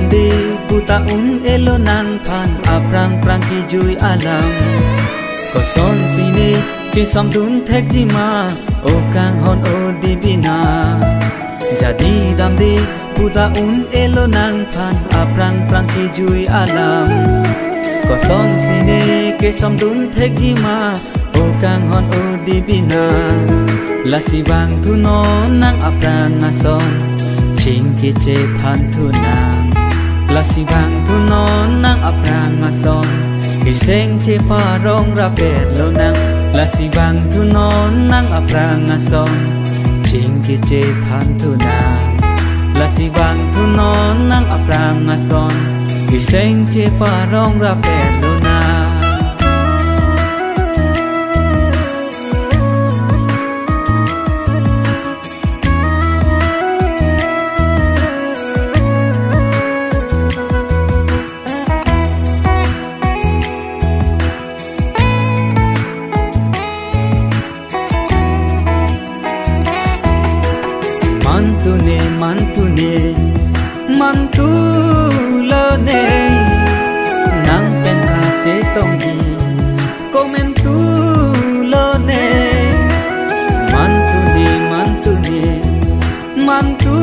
dam de puta elo nang phan aprang prang ki jui alam ko son sine ki samdun thek ji ma o kang hon o dibina jadi dam de puta elo nang phan aprang prang ki jui alam ko son sine ki samdun thek ji ma o kang hon o dibina lasi bang tu no nang aprang ason ching ki che phan tu nang lasi bang tu no nang aprang ason ki seng che pa rong ra pet lo nang lasi bang tu no nang aprang ason ching ki che phan tu nang lasi bang tu no nang aprang ason ki seng che pa rong ra pet lo nang mantu lo ne nang pen kha che tong ji comment tu lo ne mantu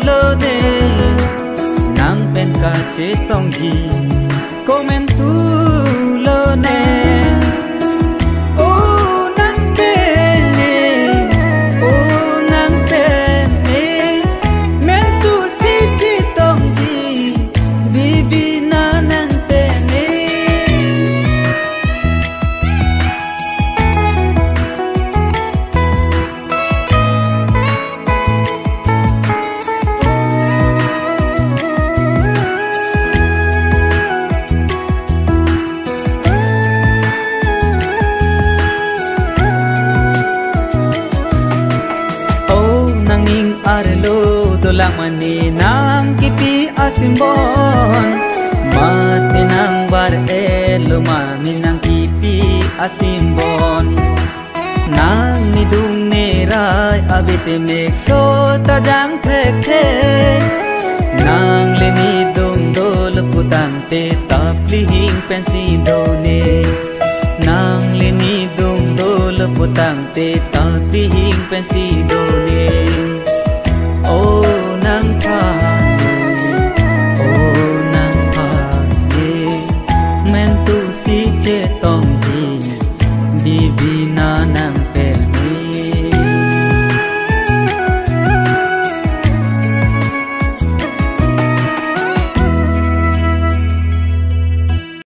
lo ne nang pen kha che tong ji comment tu lo ne Tulak mani nang kipi asimbon mati nang bar elo mani nang kipi asimbon nang nidung nerai abite mek so tajang thek thek nang le nidung dol putang te tapli hing pensi done nang le nidung dol putang te tapli hing pensi done oh nang pha men tu si che tong ji divina nang